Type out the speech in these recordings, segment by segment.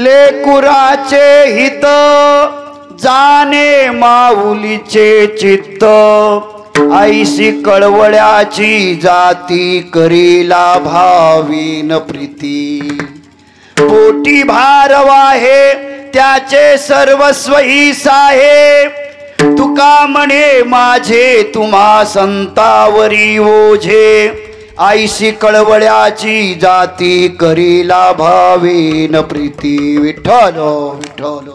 लेकुराचे हित जाणे माऊलीचे चित्त ऐशी कळवळ्याची जाती करीला भावीन प्रीती पोटी भारवाहे त्याचे सर्वस्व ईस आहे तुका म्हणे माझे तुम्हा संतावरी ओझे ऐशी कळवळ्याची जाती करीला भावेन प्रीती विठ्ठल विठ्ठल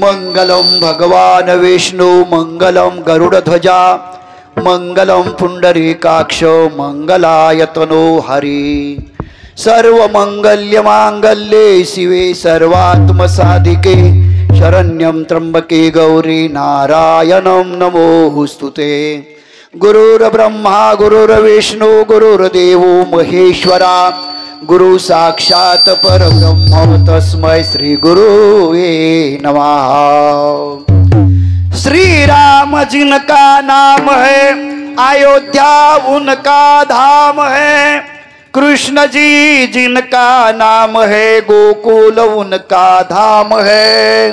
मंगलम भगवान विष्णु मंगलम गरुड़ध्वजा मंगलम पुंडरीकाक्ष मंगलायतनो हरि सर्व मंगल्य मांगल्ये शिवे सर्वात्म साधिके शरण्यं त्र्यंबके गौरी नारायणं नमोस्तुते गुरुर्ब्रह्मा गुरुर्विष्णु गुरुर्देवो महेश्वरा गुरु साक्षात परब्रह्म तस्मै श्री गुरुवे नमः। श्री राम जिनका नाम है अयोध्या उनका धाम है, कृष्ण जी जिनका नाम है गोकुल उनका धाम है,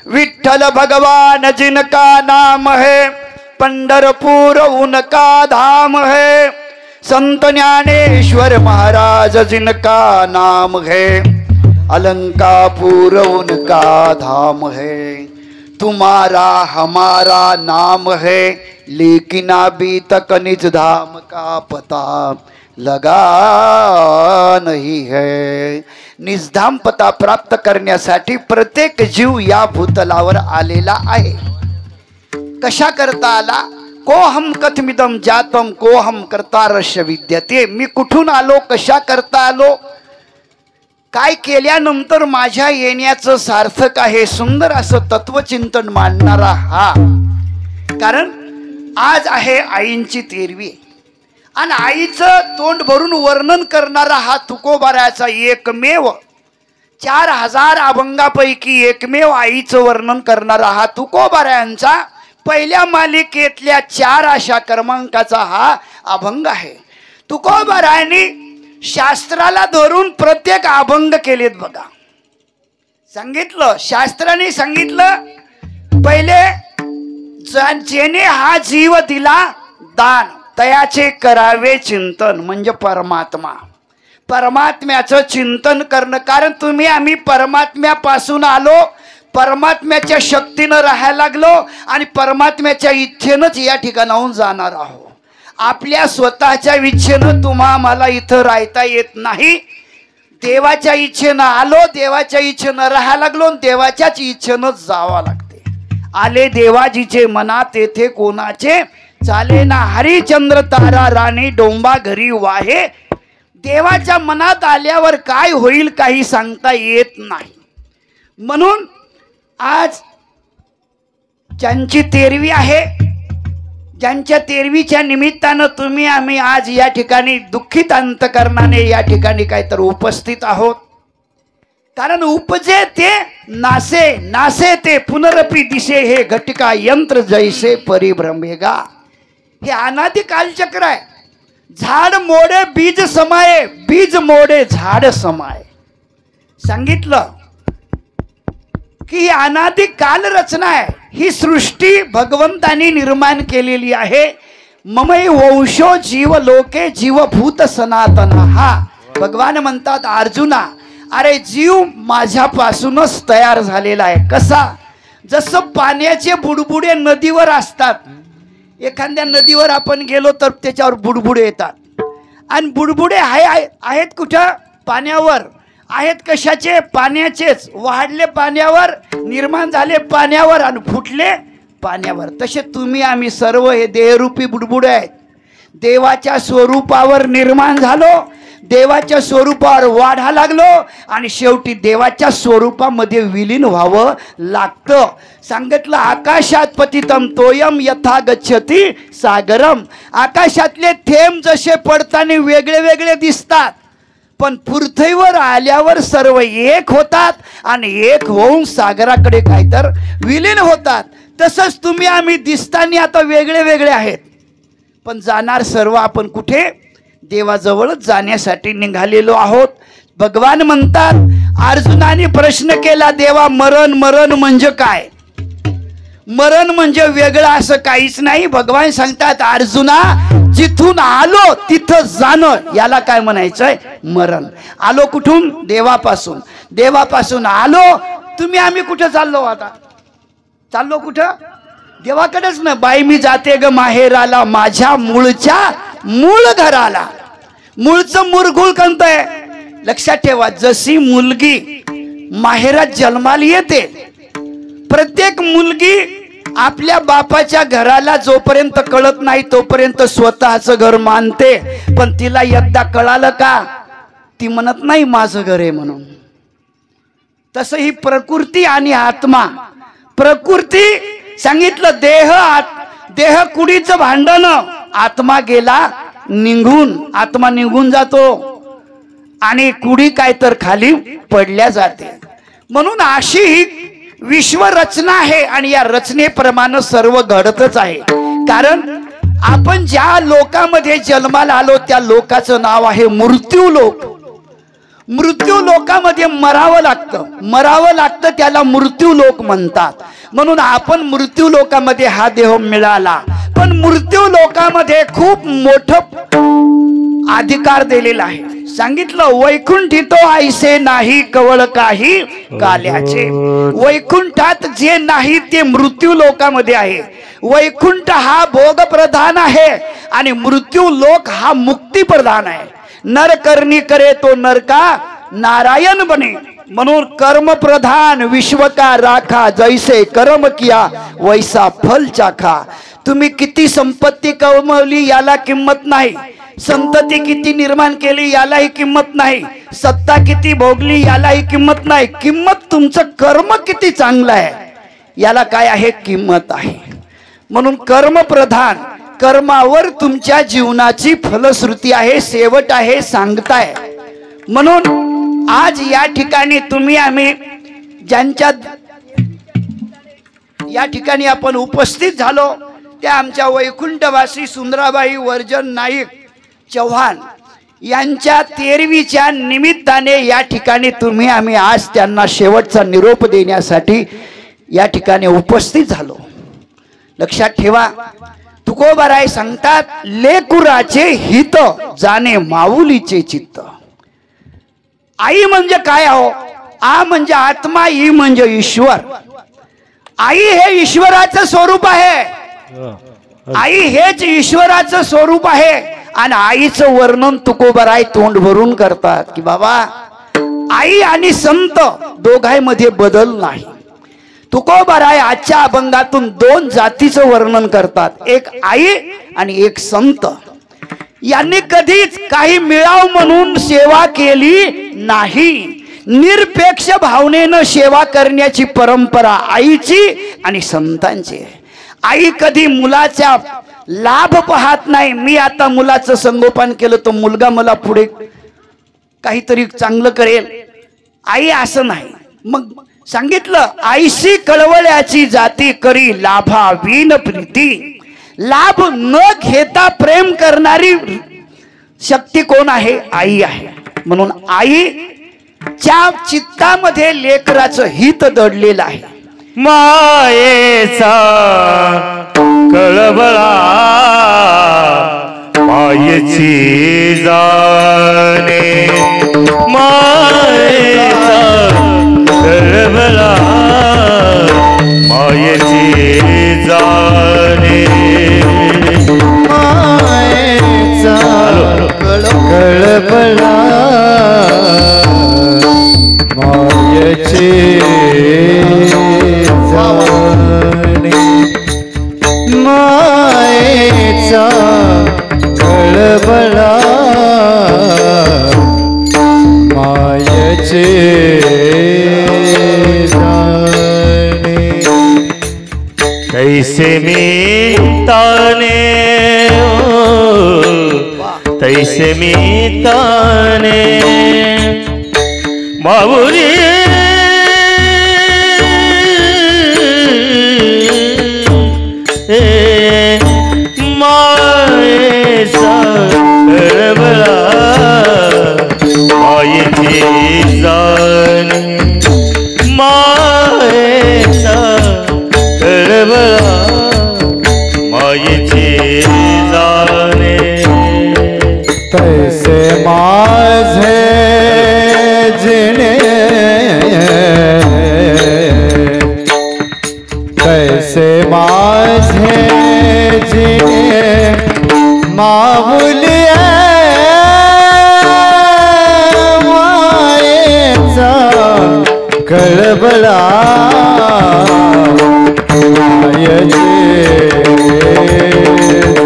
विठ्ठल भगवान जिनका नाम है पंढरपुर उनका धाम है, संत ज्ञानेश्वर महाराज जिनका नाम है अलंकापुर उनका धाम है। तुम्हारा हमारा नाम है लेकिन अभी तक निज धाम का पता लगा नहीं है। निजधाम पता प्राप्त करण्यासाठी प्रत्येक जीव या भूतलावर आलेला आहे। कशा करता आला? कोहम कथमिदम जातम कोहम कर्तारस्य विद्यते, मी कुठून आलो, कशा करता आलो, काय केल्यानंतर माझ्या येण्याचं सार्थक आहे, सुंदर असं तत्वचिंतन मांडणारा हा. कारण आज आहे आईंची 13वी आणि आईचं तोंड भरून वर्णन करणारा हा तुकोबाराचा एकमेव 4000 अभंगापैकी एकमेव आईचं वर्णन करणारा हा तुकोबारायांचा पहिल्या मालिकेतल्या 4 अशा क्रमांकाचा हा अभंग आहे. तुकोबारायांनी शास्त्राला धरून प्रत्येक अभंग केलेत बघा. सांगितलं, शास्त्राने सांगितलं, पहिले जेने हा जीव दिला दान तयाचे करावे चिंतन, म्हणजे परमात्मा, परमात्म्याचं चिंतन करणं. कारण तुम्ही आम्ही परमात्म्यापासून आलो, परमात्म्याच्या शक्तीनं राहायला लागलो आणि परमात्म्याच्या इच्छेनंच या ठिकाणाहून जाणार आहोत. आपल्या स्वतःच्या इच्छेनं तुम्हा मला इथं राहता येत नाही. देवाच्या इच्छेनं आलो, देवाच्या इच्छेनं राहायला लागलो, देवाच्याच इच्छेनं जावं लागते. आले देवाजीचे मना तेथे कोणाचे चाले ना, हरिचंद्र तारा राणी डोंबा घरी वाहे. देवाच्या मनात आल्यावर काय होईल काही सांगता येत नाही. म्हणून आज ज्यांची 13वी आहे, ज्यांच्या 13वीच्या निमित्तानं तुम्ही आम्ही आज या ठिकाणी दुःखित अंतकरणाने या ठिकाणी काहीतर उपस्थित आहोत. कारण उपजे ते नासे, नासे ते पुनरपी दिसे, हे घटिका यंत्र जैसे परिभ्रमेगा. हे अनादि कालचक्र आहे. झाड मोडे बीज समाये, बीज मोडे झाड समाये. सांगितलं की ही अनादि काल रचना आहे. ही सृष्टी भगवंतानी निर्माण केलेली आहे. ममई वंशो जीव लोके जीवभूत सनातन. हा भगवान म्हणतात अर्जुना, अरे जीव माझ्यापासूनच तयार झालेला आहे. कसा? जसं पाण्याचे बुडबुडे नदीवर असतात. एखाद्या नदीवर आपण गेलो तर त्याच्यावर बुडबुडे येतात आणि बुडबुडे आहेत कुठं? पाण्यावर आहेत. कशाचे? पाण्याचेच. वाढले पाण्यावर, निर्माण झाले पाण्यावर आणि फुटले पाण्यावर. तसे तुम्ही आम्ही सर्व हे देहरूपी बुडबुडे आहेत. देवाच्या स्वरूपावर निर्माण झालो, देवाच्या स्वरूपावर वाढा लागलो आणि शेवटी देवाच्या स्वरूपामध्ये विलीन व्हावं लागतं. सांगितलं आकाशात पतितम तोयम यथा गच्छति सागरम. आकाशातले थेंब जसे पडताना वेगळे वेगळे दिसतात, पण पृथ्वीवर आल्यावर सर्व एक होतात आणि एक होऊन सागराकडे काहीतर विलीन होतात. तसंच तुम्ही आम्ही दिसताना आता वेगळे वेगळे आहेत, पण जाणार सर्व आपण कुठे? देवाजवळच जाण्यासाठी निघालेलो आहोत. भगवान म्हणतात, अर्जुनाने प्रश्न केला, देवा मरण मरण म्हणजे काय? मरण म्हणजे वेगळं असं काहीच नाही. भगवान सांगतात, अर्जुना जिथून आलो तिथं जाणं, याला काय म्हणायचंय? मरण. आलो कुठून? देवापासून. देवापासून आलो. तुम्ही आम्ही कुठं चाललो? आता चाललो कुठं? देवाकडेच ना. बाई मी जाते ग माहेराला, माझ्या मूळच्या मूळ घराला. मूळचं मुरघुळ कंत आहे. लक्षात ठेवा, जशी मुलगी माहेरात जन्माला येते, प्रत्येक मुलगी आपल्या बापाच्या घराला जोपर्यंत कळत नाही तोपर्यंत स्वतःचं घर मानते. पण तिला एकदा कळालं का, ती म्हणत नाही माझं घर आहे म्हणून. तसं ही प्रकृती आणि आत्मा. प्रकृती सांगितलं देह कुडीचं भांडण, आत्मा गेला निघून. आत्मा निघून जातो आणि कुडी काय तर खाली पडल्या जाते. म्हणून अशी ही विश्व रचना आहे आणि या रचनेप्रमाणे सर्व घडतच आहे. कारण आपण ज्या लोकामध्ये जन्माला आलो त्या लोकाचं नाव आहे मृत्यू लोक. मृत्यू लोकामध्ये मरावं लागतं. मरावं लागतं त्याला मृत्यू लोक म्हणतात. म्हणून आपण मृत्यू लोकामध्ये हा देह मिळाला. पण मृत्यू लोकामध्ये खूप मोठं अधिकार दिलेला आहे. सांगितलं वैकुंठितो ऐसे नाही कवळ काही काल्याचे. वैकुंठात जे नाही ते मृत्यू लोकामध्ये आहे. वैकुंठ हा भोग प्रधान आहे आणि मृत्यू लोक हा मुक्ती प्रधान आहे. नर करणी करे तो नरका नारायण बने. म्हणून कर्म प्रधान विश्व का राखा, जैसे कर्म किया वैसा फल चाखा. तुम्ही किती संपत्ती कमवली याला किंमत नाही, संतती किती निर्माण केली यालाही किंमत नाही, सत्ता किती भोगली यालाही किंमत नाही. किंमत तुमचं कर्म किती चांगलं आहे याला काय आहे, किंमत आहे. म्हणून कर्मप्रधान, कर्मावर तुमच्या जीवनाची फलश्रुती आहे, शेवट आहे, सांगताय. म्हणून आज या ठिकाणी तुम्ही आम्ही ज्यांच्या या ठिकाणी आपण उपस्थित झालो त्या आमच्या वैकुंठवासी सुंदराबाई वर्जन नाईक चव्हाण यांच्या 13वीच्या निमित्ताने या ठिकाणी तुम्ही आम्ही आज त्यांना शेवटचा निरोप देण्यासाठी या ठिकाणी उपस्थित झालो. लक्षात ठेवा, तुकोबाराय सांगतात, लेकुराचे हित जाणे माऊलीचे चित्त. आई म्हणजे काय हो? आ म्हणजे आत्मा, ई म्हणजे ईश्वर. आई हे ईश्वराचं स्वरूप आहे, आई हेच ईश्वराचं स्वरूप आहे. आणि आईचं वर्णन तुकोबाराय तोंड भरून करतात की बाबा आई आणि संत दोघांमध्ये बदल नाही. तुकोबाराय आजच्या अभंगातून 2 जातीचं वर्णन करतात, एक आई आणि एक संत. यांनी कधीच काही मिळाव म्हणून सेवा केली नाही. निरपेक्ष भावनेनं सेवा करण्याची परंपरा आईची आणि संतांची आहे. आई कधी मुलाचा लाभ पाहत नाही. मी आता मुलाचं संगोपन केलं तर मुलगा मला पुढे काहीतरी चांगलं करेल, आई असं नाही. मग सांगितलं, आईशी कळवळ्याची जाती करी लाभा विन प्रीती. लाभ न घेता प्रेम करणारी शक्ती कोण आहे? आई आहे. म्हणून आईच्या चित्तामध्ये लेकराचं हित दडलेलं आहे. मायेचा कळवळा मायेची जाणे, मायेचा कळवळा मायेची जाणे, मायेचा कळवळा मायेची जाणे, मायेचा कळवळा मायेचे जाणे. तैसे मी ताने तैसे मी ताने माऊली मायेचा कळवळा मायेची जाणे, मायेचा कळवळा मायेची जाणे. तैसे माझे जिणे तैसे माझे जिणे माऊली मायेचा कळवळा मायेचे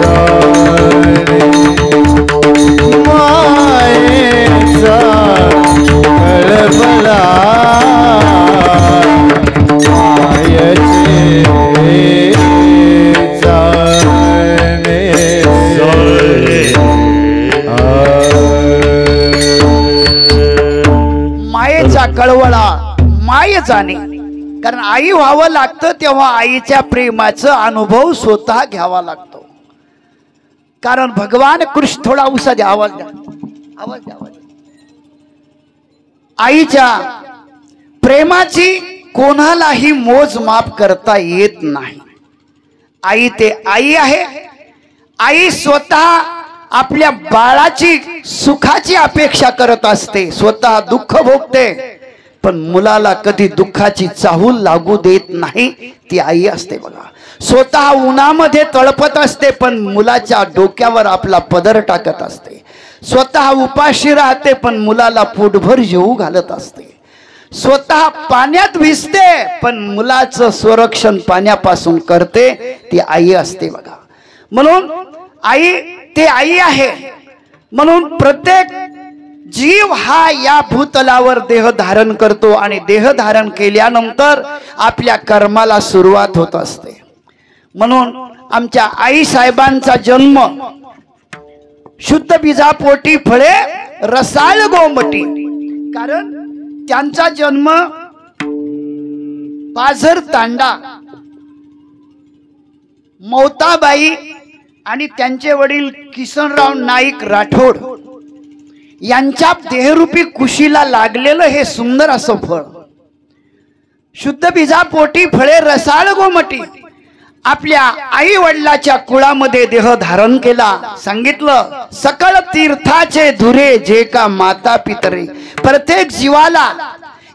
जाणे, मायेचा कळवळा मायेचे जाणे. मायेचा कळवळा माय जाणे. कारण आई व्हावं लागतं तेव्हा आईच्या प्रेमाचा अनुभव स्वतः घ्यावा लागतो. कारण भगवान कृष्ण, थोडा उसा द्या, आवाज द्या, आवाज द्या, आवाज. आईच्या प्रेमाची कोणालाही मोजमाप करता येत नाही. आई ते आई आहे. आई स्वतः आपल्या बाळाची सुखाची अपेक्षा करत असते, स्वतः दुःख भोगते, पण मुलाला कधी दुःखाची चाहूल लागू देत नाही. ती आई असते बघा. स्वतः उन्हामध्ये तळपत असते पण मुलाच्या डोक्यावर आपला पदर टाकत असते. स्वतः उपाशी राहते पण मुलाला पोटभर जेवू घालत असते. स्वतः पाण्यात भिजते पण मुलाचं संरक्षण पाण्यापासून करते ती आई असते बघा. म्हणून आई ते आई आहे. म्हणून प्रत्येक जीव हा या भूतलावर देह धारण करतो आणि देह धारण केल्यानंतर आपल्या कर्माला सुरुवात होत असते. म्हणून आमच्या आई साहेबांचा जन्म शुद्ध बीजापोटी फळे रसाळ गोमटी. कारण त्यांचा जन्म पाझर तांडा मौताबाई आणि त्यांचे वडील किसनराव नाईक राठोड यांच्या देहरूपी कुशीला लागलेलं हे सुंदर असं फळ. शुद्ध बीजापोटी फळे रसाळ गोमटी. आपल्या आई वडिलाच्या कुळामध्ये देह धारण केला. सांगितलं सकळ तीर्थाचे धुरे जे का माता पितरे. प्रत्येक जीवाला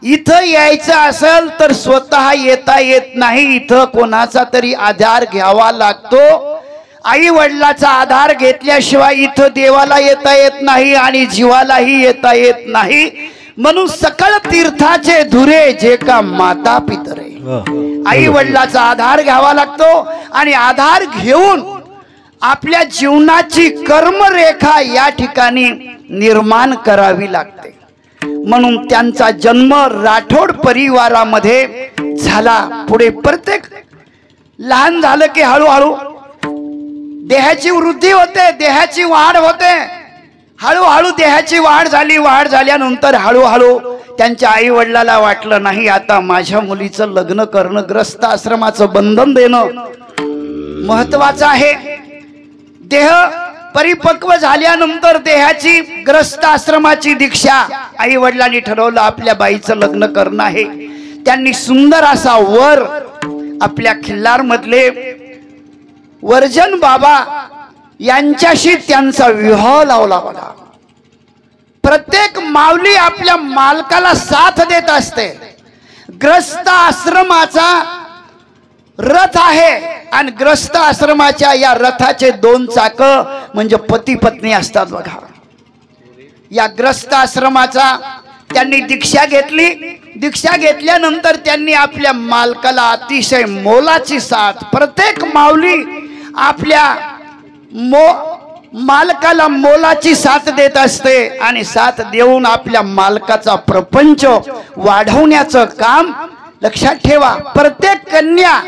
इथं यायचं असेल तर स्वतः येता येत नाही. इथं कोणाचा तरी आधार घ्यावा लागतो. आई वडिलाचा आधार घेतल्याशिवाय इथं देवाला येता येत नाही आणि जीवालाही येता येत नाही. म्हणून सकळ तीर्थाचे धुरे जे का माता पितरे. आई वडिलाचा आधार घ्यावा लागतो आणि आधार घेऊन आपल्या जीवनाची कर्मरेखा या ठिकाणी निर्माण करावी लागते. म्हणून त्यांचा जन्म राठोड परिवारामध्ये झाला. पुढे प्रत्येक लहान झालं की हळूहळू देहाची वृद्धी होते, देहाची वाढ होते. हळूहळू देहाची वाढ झाली. वाढ झाल्यानंतर हळूहळू त्यांच्या आई वडिलाला वाटलं नाही आता माझ्या मुलीचं लग्न करणं, ग्रस्त आश्रमाचं बंधन देणं महत्वाचं आहे. देह परिपक्व झाल्यानंतर देहाची ग्रस्त आश्रमाची दीक्षा आई वडिलांनी ठरवलं आपल्या बाईचं लग्न करणं आहे. त्यांनी सुंदर असा वर आपल्या खिल्लार मधले वर्जन बाबा यांच्याशी त्यांचा विवाह लावला बघा. प्रत्येक माऊली आपल्या मालकाला साथ देत असते. ग्रस्त आश्रमाचा रथ आहे आणि ग्रस्त आश्रमाच्या या रथाचे दोन चाक म्हणजे पती पत्नी असतात बघा. या ग्रस्त आश्रमाचा त्यांनी दीक्षा घेतली. दीक्षा घेतल्यानंतर त्यांनी आपल्या मालकाला अतिशय मोलाची साथ. प्रत्येक माऊली आपल्या मालकाला मोलाची साथ देत असते आणि साथ देऊन आपल्या मालकाचा प्रपंच वाढवण्याचं काम. लक्षात ठेवा प्रत्येक कन्या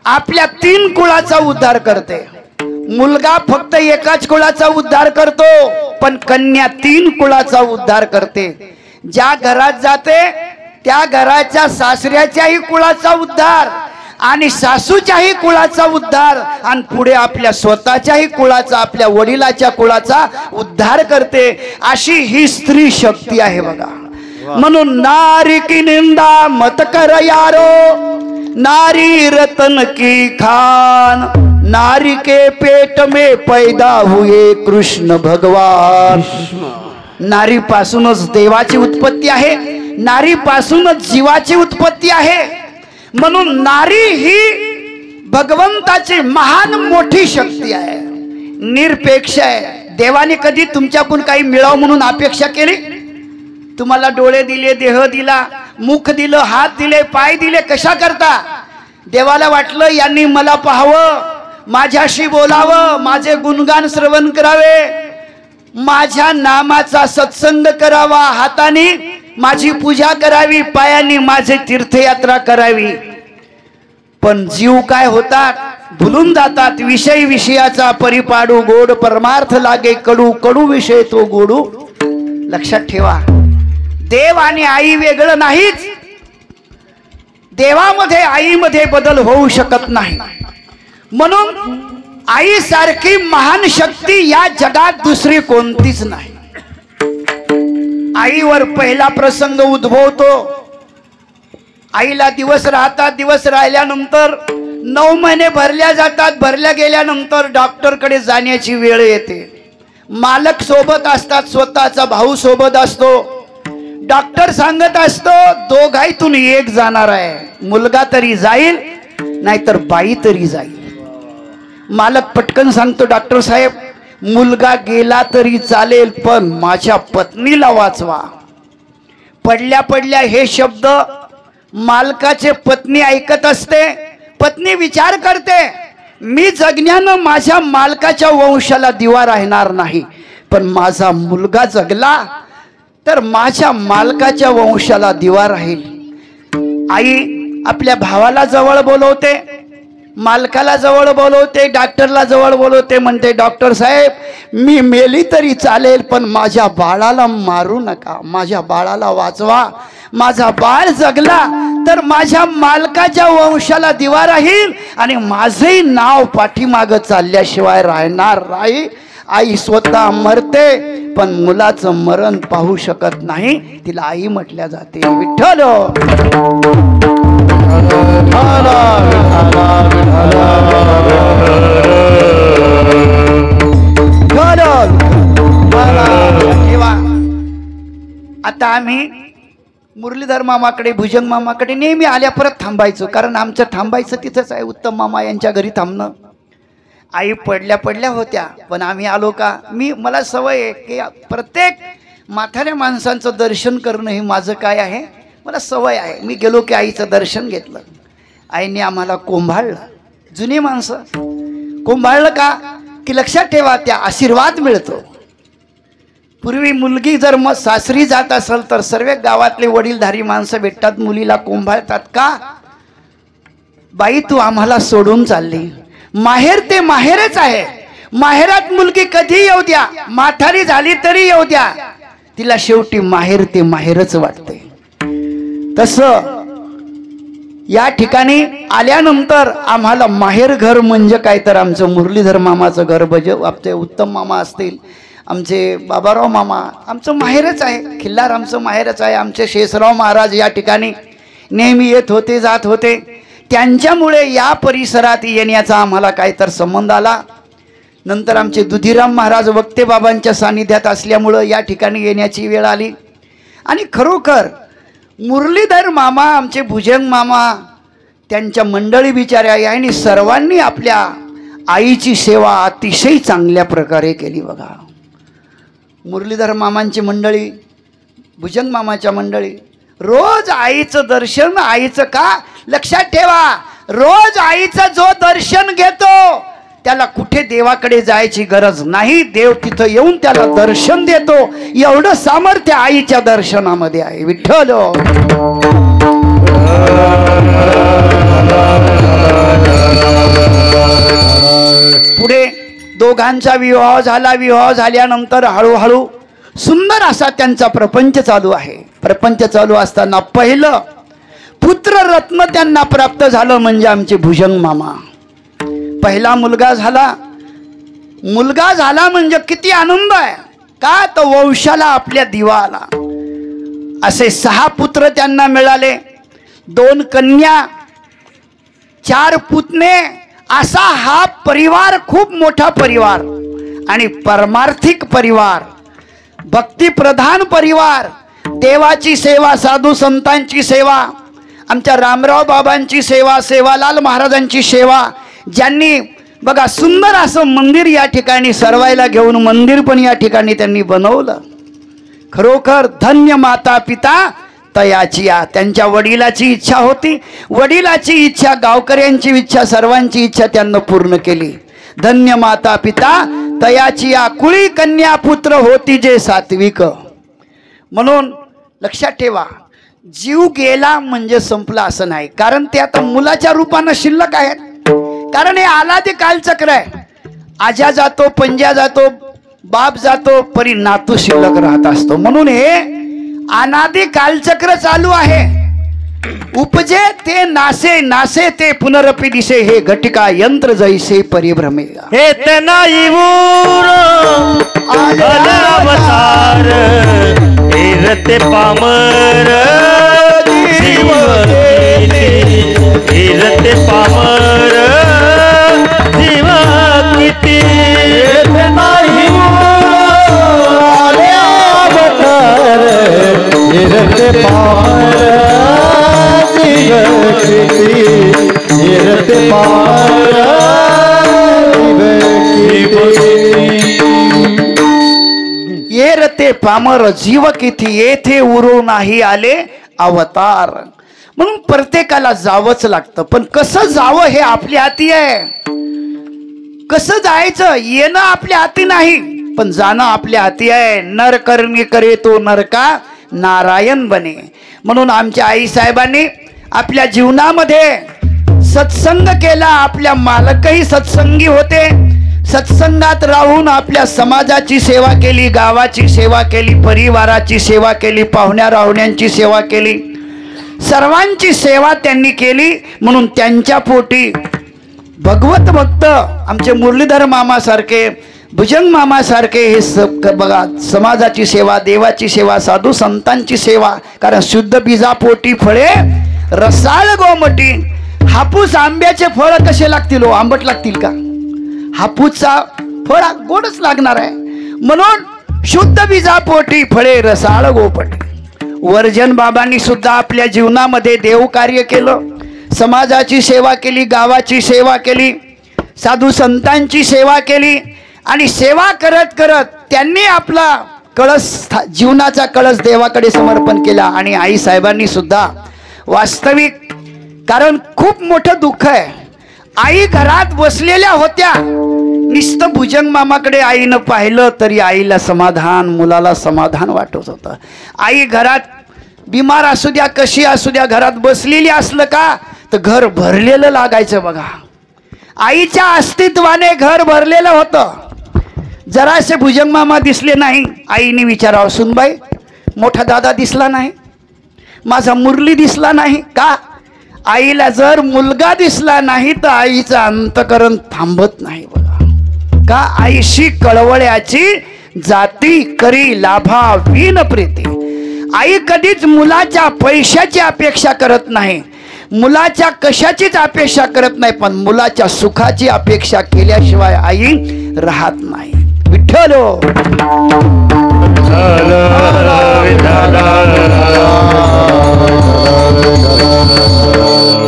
आपल्या 3 कुळाचा उद्धार करते. मुलगा फक्त एकाच कुळाचा उद्धार करतो पण कन्या 3 कुळाचा उद्धार करते. ज्या घरात जाते त्या घराच्या सासऱ्याच्याही कुळाचा उद्धार आणि सासूच्याही कुळाचा उद्धार आणि पुढे आपल्या स्वतःच्याही कुळाचा आपल्या वडिलाच्या कुळाचा उद्धार करते. अशी ही स्त्री शक्ती आहे बघा. म्हणून नारी की निंदा मत कर यारो, नारी रतन की खान, नारी के पेट में पैदा हुए कृष्ण भगवान. नारी पासूनच देवाची उत्पत्ती आहे. नारी पासूनच जीवाची उत्पत्ती आहे. म्हणून नारी ही भगवंताची महान मोठी शक्ती आहे. निरपेक्ष आहे. देवाने कधी तुमच्याकडून काही मिळावं म्हणून अपेक्षा केली? तुम्हाला डोळे दिले, देह दिला, मुख दिलं, हात दिले, पाय दिले, कशा करता? देवाला वाटलं यांनी मला पाहावं, माझ्याशी बोलावं, माझे गुणगान श्रवण करावे, माझ्या नामाचा सत्संग करावा, हाताने माझी पूजा करावी, पायांनी माझे तीर्थयात्रा करावी. पण जीव काय होतात? भुलून जातात. विषय विषयाचा परिपाडू, गोड परमार्थ लागे कडू, कडू विषय तो गोडू. लक्षात ठेवा देव आणि आई वेगळं नाहीच. देवामध्ये आईमध्ये बदल होऊ शकत नाही. म्हणून आई सारखी महान शक्ती या जगात दुसरी कोणतीच नाही. आईवर पहिला प्रसंग उद्भवतो. आईला दिवस राहतात. दिवस राहिल्यानंतर 9 महिने भरल्या जातात. भरल्या गेल्यानंतर डॉक्टरकडे जाण्याची वेळ येते. मालक सोबत असतात, स्वतःचा भाऊ सोबत असतो. डॉक्टर सांगत असतो दोघांतून एक जाणार आहे. मुलगा तरी जाईल नाहीतर बाई तरी जाईल. मालक पटकन सांगतो डॉक्टर साहेब मुलगा गेला तरी चालेल पण माझ्या पत्नीला वाचवा. पडल्या पडल्या हे शब्द मालकाचे पत्नी ऐकत असते. पत्नी विचार करते, मी जगण्यानं माझ्या मालकाच्या वंशाला दिवा राहणार नाही, पण माझा मुलगा जगला तर माझ्या मालकाच्या वंशाला दिवा राहील. आई आपल्या भावाला जवळ बोलवते, मालकाला जवळ बोलवते, डॉक्टरला जवळ बोलवते. म्हणते, डॉक्टर साहेब मी मेली तरी चालेल, पण माझ्या बाळाला मारू नका, माझ्या बाळाला वाचवा. माझा बाळ जगला तर माझ्या मालकाच्या वंशाला दिवा राहील आणि माझंही नाव पाठीमागं चालल्याशिवाय राहणार नाही. आई स्वतः मरते पण मुलाचं मरण पाहू शकत नाही. तिला आई म्हटल्या जाते. विठ्ठल आता आम्ही मुरलीधर मामाकडे, भुजंग मामाकडे नेहमी आल्या परत थांबायचो, कारण आमचं थांबायचं तिथंच आहे, उत्तम मामा यांच्या घरी थांबणं. आई पडल्या पडल्या होत्या, पण आम्ही आलो का, मला सवय आहे की प्रत्येक म्हाताऱ्या माणसांचं दर्शन करणं हे माझं काय आहे, मला सवय आहे. मी गेलो की आईचं दर्शन घेतलं. आईने आम्हाला कोंभाळलं. जुनी माणसं कोंभाळलं का की लक्षात ठेवा, त्या आशीर्वाद मिळतो. पूर्वी मुलगी जर मग सासरी जात असेल तर सर्व गावातले वडीलधारी माणसं भेटतात, मुलीला कोंभाळतात. का बाई तू आम्हाला सोडून चालली, माहेर ते माहेरच आहे, माहेरात मुलगी कधी येऊ द्या, म्हातारी झाली तरी येऊ द्या, तिला शेवटी माहेर ते माहेरच वाटते. तसं या ठिकाणी आल्यानंतर आम्हाला माहेर घर म्हणजे काय, तर आमचं मुरलीधर मामाचं घर, आमचे उत्तम मामा असतील, आमचे बाबाराव मामा, आमचं माहेरच आहे. खिल्लार आमचं माहेरच आहे. आमचे शेषराव महाराज या ठिकाणी नेहमी येत होते, जात होते. त्यांच्यामुळे या परिसरात येण्याचा आम्हाला काय तर संबंध आला. नंतर आमचे दुधीराम महाराज वक्ते बाबांच्या सानिध्यात असल्यामुळं या ठिकाणी येण्याची वेळ आली. आणि खरोखर मुरलीधर मामा, आमचे भुजंग मामा, त्यांच्या मंडळी बिचाऱ्या यांनी सर्वांनी आपल्या आईची सेवा अतिशय चांगल्या प्रकारे केली. बघा, मुरलीधर मामांची मंडळी, भुजंग मामाच्या मंडळी रोज आईचं दर्शन, आईचं का लक्षात ठेवा, रोज आईचं जो दर्शन घेतो त्याला कुठे देवाकडे जायची गरज नाही, देव तिथं येऊन त्याला दर्शन देतो. एवढं सामर्थ्य आईच्या दर्शनामध्ये आहे. विठ्ठल पुढे दोघांचा विवाह झाला. विवाह झाल्यानंतर हळूहळू सुंदर असा त्यांचा प्रपंच चालू आहे. प्रपंच चालू असताना पहिलं पुत्र रत्न त्यांना प्राप्त झालं म्हणजे आमचे भुजंग मामा. पहिला मुलगा झाला. मुलगा झाला म्हणजे किती आनंद आहे का, तो वंशाला आपल्या दिवा आला. असे 6 पुत्र त्यांना मिळाले, 2 कन्या, 4 पुतणे. असा हा परिवार खूप मोठा परिवार आणि परमार्थिक परिवार, भक्तिप्रधान परिवार. देवाची सेवा, साधू संतांची सेवा, आमच्या रामराव बाबांची सेवा, सेवालाल महाराजांची सेवा, ज्यांनी बघा सुंदर असं मंदिर या ठिकाणी सरवायला घेऊन मंदिर पण या ठिकाणी त्यांनी बनवलं. खरोखर धन्य माता पिता तयाची. त्यांच्या वडिलाची इच्छा होती, वडिलाची इच्छा, गावकऱ्यांची इच्छा, सर्वांची इच्छा त्यांना पूर्ण केली. धन्य माता पिता तयाची, कुळी कन्या पुत्र होती जे सात्विक. म्हणून लक्षात ठेवा, जीव गेला म्हणजे संपला असं नाही, कारण ते आता मुलाच्या रूपानं शिल्लक आहेत. कारण हे आलादी कालचक्र आहे. आजा जातो, पंजा जातो, बाप जातो, परी नातू शिल्लक राहत असतो. म्हणून हे अनादी कालचक्र चालू आहे. उपजे ते नासे, नासे ते पुनरपी दिसे, हे घटिका यंत्र जैसे परिभ्रमे. हे तनाई अवतार रते पामर जीव रते पामर जीव किती. नाही अवतार रते पामर जीव किती, रते पामर जीव किती. ते पामर जीव किती येथे उरू नाही आले अवतार. म्हणून प्रत्येकाला जावंच लागतं, पण कसं जावं हे आपल्या हाती आहे. कसं जायचं येणं आपल्या हाती नाही, पण जाणं आपल्या हाती आहे. नर करणी करे तो नरका नारायण बने. म्हणून आमच्या आई साहेबांनी आपल्या जीवनामध्ये सत्संग केला. आपल्या मालकही सत्संगी होते. सत्संगात राहून आपल्या समाजाची सेवा केली, गावाची सेवा केली, परिवाराची सेवा केली, पाहुण्या राहुण्यांची सेवा केली, सर्वांची सेवा त्यांनी केली. म्हणून त्यांच्या पोटी भगवत भक्त आमचे मुरलीधर मामासारखे, भुजंग मामासारखे हे बघा समाजाची सेवा, देवाची सेवा, साधू संतांची सेवा. कारण शुद्ध बीजा पोटी फळे रसाळ गोमटी. हापूस आंब्याचे फळ कसे लागतील हो? आंबट लागतील का? हापूसचा फळ गोडच लागणार आहे. म्हणून शुद्ध बीजा पोटी फळे रसाळ गोपटी. वर्जन बाबांनी सुद्धा आपल्या जीवनामध्ये देव कार्य केलं, समाजाची सेवा केली, गावाची सेवा केली, साधू संतांची सेवा केली. आणि सेवा करत करत त्यांनी आपला कळस, जीवनाचा कळस देवाकडे समर्पण केला. आणि आई साहेबांनी सुद्धा वास्तविक, कारण खूप मोठं दुःख आहे. आई घरात बसलेल्या होत्या, नुसतं भुजंग मामाकडे आईनं पाहिलं तरी आईला समाधान, मुलाला समाधान वाटत होतं. आई घरात बिमार असू द्या, कशी असू द्या, घरात बसलेली असलं का तर घर भरलेलं लागायचं बघा. आईच्या अस्तित्वाने घर भरलेलं होतं. जरासे भुजंग मामा दिसले नाही, आईने विचारावं, सुनबाई मोठा दादा दिसला नाही, माझा मुरली दिसला नाही का? आईला जर मुलगा दिसला नाही तर आईचं अंतकरण थांबत नाही बघा. का? आईशी कळवळ्याची जाती करी लाभा विन प्रीती. आई कधीच मुलाच्या पैशाची अपेक्षा करत नाही, मुलाच्या कशाचीच अपेक्षा करत नाही, पण मुलाच्या सुखाची अपेक्षा केल्याशिवाय आई राहत नाही. विठ्ठल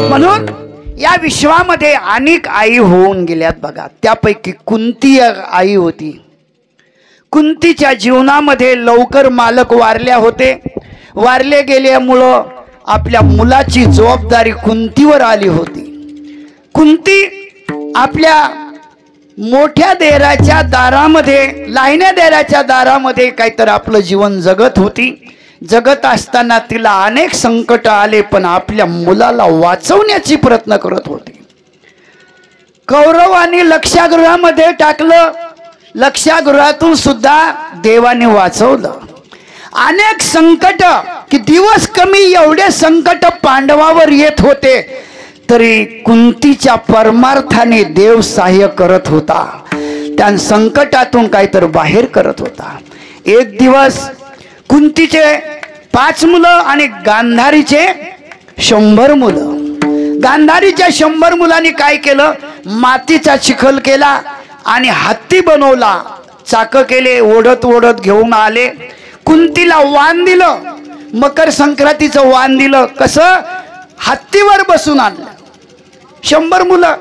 म्हणून या विश्वामध्ये अनेक आई होऊन गेल्यात बघा. त्यापैकी कुंती आई होती. कुंतीच्या जीवनामध्ये लवकर मालक वारल्या होते. वारले गेल्यामुळं आपल्या मुलाची जबाबदारी कुंतीवर आली होती. कुंती आपल्या मोठ्या देराच्या दारामध्ये, लाहिण्या देराच्या दारामध्ये काहीतरी आपलं जीवन जगत होती. जगत असताना तिला अनेक संकट आले, पण आपल्या मुलाला वाचवण्याची प्रयत्न करत होती. कौरवांनी लक्षागृहामध्ये टाकलं, लक्षागृहातून सुद्धा देवाने वाचवलं. अनेक संकट, की दिवस कमी एवढे संकट पांडवावर येत होते, तरी कुंतीच्या परमार्थाने देव सहाय्य करत होता. त्या संकटातून काहीतरी बाहेर करत होता. एक दिवस कुंतीचे 5 मुलं आणि गांधारीचे 100 मुलं. गांधारीच्या 100 मुलांनी काय केलं? मातीचा चिखल केला आणि हत्ती बनवला, चाक केले, ओढत ओढत घेऊन आले. कुंतीला वाण दिलं, मकर संक्रांतीचं वाण दिलं. कसं? हत्तीवर बसून आणलं. 100 मुलं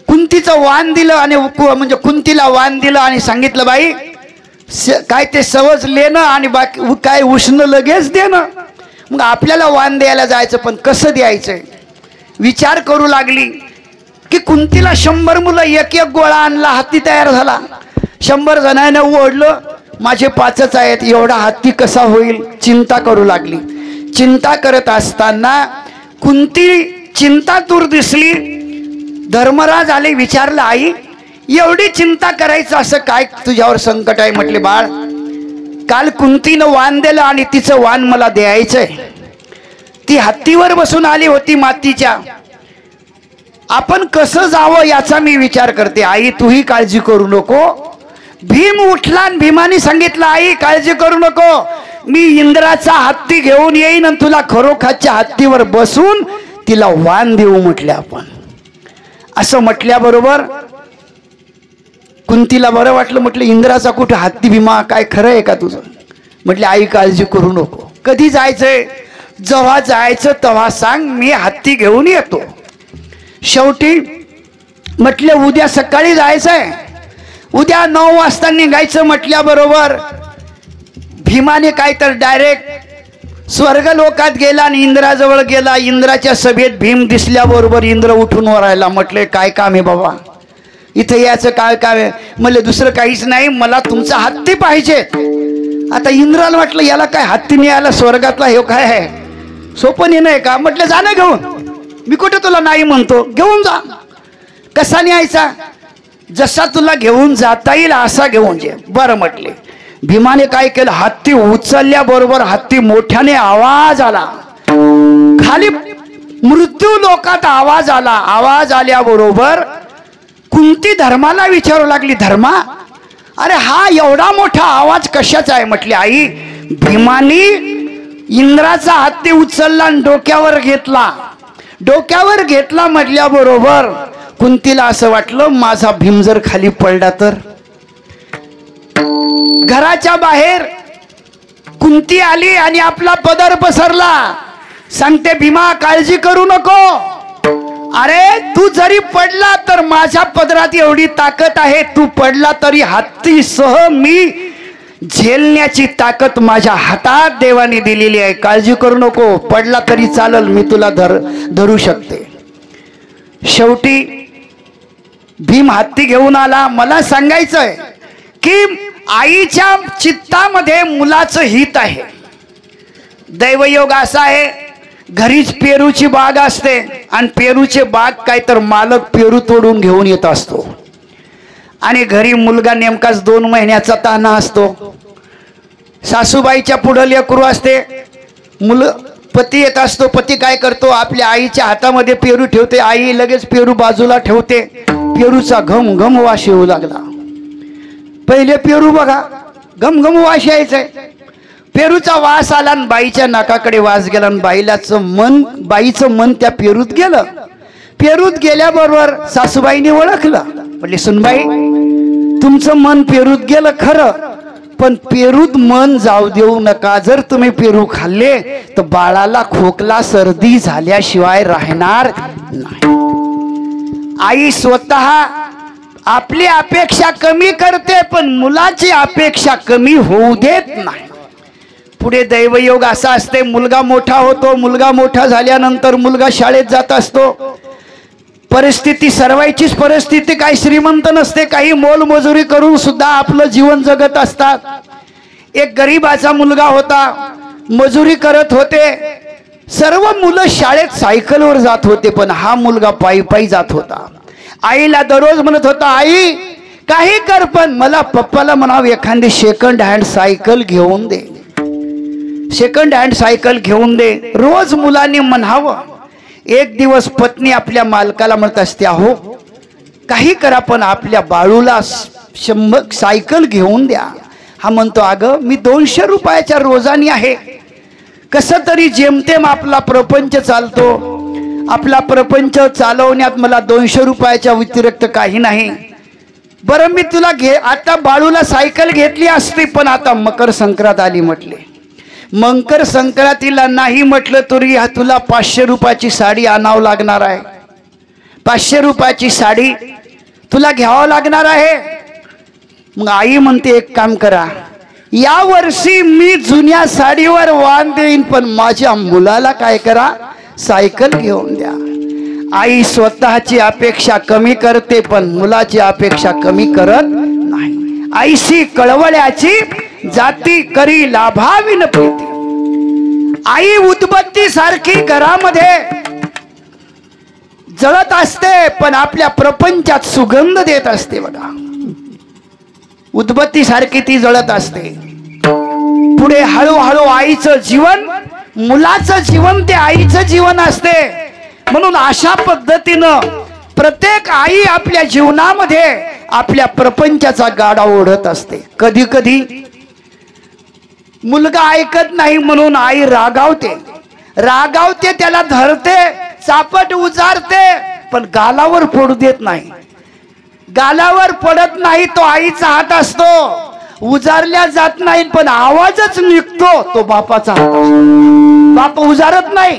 कुंतीचं वाण दिलं आणि म्हणजे कुंतीला वाण दिलं आणि सांगितलं, बाई काय ते सहज लेणं आणि बाकी काय उष्ण लगेच देणं. मग आपल्याला वाण द्यायला जायचं, पण कसं द्यायचंय विचार करू लागली. की कुंतीला 100 मुलं, एक एक गोळा आणला, हत्ती तयार झाला. 100 जणांना ओढलं, माझे 5च आहेत, एवढा हत्ती कसा होईल? चिंता करू लागली. चिंता करत असताना कुंती चिंतातूर दिसली. धर्मराज आले, विचारलं, आई एवढी चिंता करायचं असं काय तुझ्यावर संकट आहे? म्हटले, बाळ काल कुंतीनं वाण दिलं आणि तिचं वाण मला द्यायचंय. ती हत्तीवर बसून आली होती मातीच्या. आपण कसं जावं याचा मी विचार करते. आई तूही काळजी करू नको. भीम उठला आणि भीमाने सांगितलं, आई काळजी करू नको, मी इंद्राचा हत्ती घेऊन येईन आणि तुला खरोखाच्या हत्तीवर बसून तिला वाण देऊ म्हटले आपण. असं म्हटल्याबरोबर कुंतीला बरं वाटलं. म्हटलं, इंद्राचा कुठं हत्ती? भीमा काय खरं आहे का तुझं? म्हटले, आई काळजी करू नको. कधी जायचंय? जेव्हा जायचं तेव्हा सांग, मी हत्ती घेऊन येतो. शेवटी म्हटले, उद्या सकाळी जायचंय, उद्या 9 वाजता निघायचं म्हटल्याबरोबर भीमाने काय तर डायरेक्ट स्वर्ग लोकात गेला आणि इंद्राजवळ गेला. इंद्राच्या सभेत भीम दिसल्याबरोबर इंद्र उठून वरायला. म्हटले काय काम आहे बाबा इथं याचं? काय काम आहे? म्हणले दुसरं काहीच नाही, मला तुमचा हत्ती पाहिजे. आता इंद्राला वाटलं याला काय हत्तीने यायला स्वर्गातला हे काय आहे, सोपं नाही का? म्हटलं जा ना घेऊन, मी कुठे तुला नाही म्हणतो, घेऊन जा. कसा न्यायचा? जसा तुला घेऊन जाता येईल असा घेऊन जे. बरं म्हटले. भीमाने काय केलं, हत्ती उचलल्याबरोबर हत्ती मोठ्याने आवाज आला. खाली मृत्यू लोकात आवाज आला. आवाज आल्याबरोबर कुंती धर्माला विचारू लागली, धर्मा अरे हा एवढा मोठा आवाज कशाचा आहे? म्हटली आई भीमानी इंद्राचा हत्ती उचलला आणि डोक्यावर घेतला. डोक्यावर घेतला म्हटल्याबरोबर कुंतीला असं वाटलं माझा भीम जर खाली पडला तर. घराच्या बाहेर कुंती आली आणि आपला पदर पसरला. सांगते भीमा काळजी करू नको, अरे तू जरी पडला तर माझ्या पदरात एवढी ताकद आहे, तू पडला तरी हत्तीसह मी झेलण्याची ताकद माझ्या हातात देवाने दिलेली आहे, काळजी करू नको, पडला तरी चालल, मी तुला धरू शकते. शेवटी भीम हत्ती घेऊन आला. मला सांगायचंय की आईच्या चित्तामध्ये मुलाचं हित आहे. दैवयोग असा आहे घरीच पेरूची बाग असते आणि पेरूचे बाग काय तर मालक पेरू तोडून घेऊन येत असतो आणि घरी मुलगा नेमकाच 2 महिन्याचा ताना असतो. सासूबाईच्या पुढं लेकरू असते. पती येत असतो. पती काय करतो, आपल्या आईच्या हातामध्ये पेरू ठेवते. आई लगेच पेरू बाजूला ठेवते. पेरूचा घम घम वास येऊ लागला. पहिले पेरू बघा घम घम वास यायचंय. पेरूचा वास आला आणि बाईच्या नाकाकडे वास गेला आणि बाईचं मन त्या पेरूत गेलं. पेरूत गेल्याबरोबर सासूबाईने ओळखलं. म्हटले सुनबाई तुमचं मन पेरूत गेलं खरं, पण पेरूत मन जाऊ देऊ नका. जर तुम्ही पेरू खाल्ले तर बाळाला खोकला सर्दी झाल्याशिवाय राहणार नाही. आई स्वतः आपली अपेक्षा कमी करते पण मुलाची अपेक्षा कमी होऊ देत नाही. पुढे दैवयोग असा असते मुलगा मोठा होतो. मुलगा मोठा झाल्यानंतर मुलगा शाळेत जात असतो. परिस्थिती सर्वांचीच परिस्थिती काही श्रीमंत नसते. काही मोलमजुरी करून सुद्धा आपलं जीवन जगत असतात. एक गरीबाचा मुलगा होता, मजुरी करत होते. सर्व मुलं शाळेत सायकलवर जात होते पण हा मुलगा पायी पायी जात होता. आईला दररोज म्हणत होता आई काही कर पण मला पप्पाला म्हणावं एखादी सेकंड हँड सायकल घेऊन दे, सेकंड हँड सायकल घेऊन दे. रोज मुलांनी म्हणावं. एक दिवस पत्नी आपल्या मालकाला म्हणत असते अहो काही करा पण आपल्या बाळूला 100 सायकल घेऊन द्या. हा म्हणतो अगं मी 200 रुपयाच्या रोजानी आहे, कसं तरी जेमतेम आपला प्रपंच चालतो. आपला प्रपंच चालवण्यात मला 200 रुपयाच्या व्यतिरिक्त काही नाही. बरं मी तुला आता बाळूला सायकल घेतली असती पण आता मकर संक्रांत आली म्हटले. मकर संक्रांतीला नाही म्हटलं तरी तुला 500 रुपयाची साडी आणावं लागणार आहे. 500 रुपयाची साडी तुला घ्यावं लागणार आहे. मग आई म्हणते एक काम करा, या वर्षी मी जुन्या साडीवर वाण देईन पण माझ्या मुलाला काय करा सायकल घेऊन द्या. आई स्वतःची अपेक्षा कमी करते पण मुलाची अपेक्षा कमी करत नाही. आईशी कळवळ्याची जाती करी लाभाविन प्रीती. आई उदबत्ती सारखी घरामध्ये जळत असते पण आपल्या प्रपंचात सुगंध देत असते. बघा उदबत्ती सारखी ती जळत असते. पुढे हळूहळू आईचं जीवन मुलाचं जीवन ते आईचं जीवन असते. म्हणून अशा पद्धतीनं प्रत्येक आई आपल्या जीवनामध्ये आपल्या प्रपंचाचा गाडा ओढत असते. कधी कधी मुलगा ऐकत नाही म्हणून आई रागावते. त्याला धरते, चापट उजारते पण गालावर पडू देत नाही. गालावर पडत नाही तो आईचा हात असतो. उजारल्या जात नाही पण आवाजच निघतो तो बापाचा हात असतो. बाप उजारत नाही.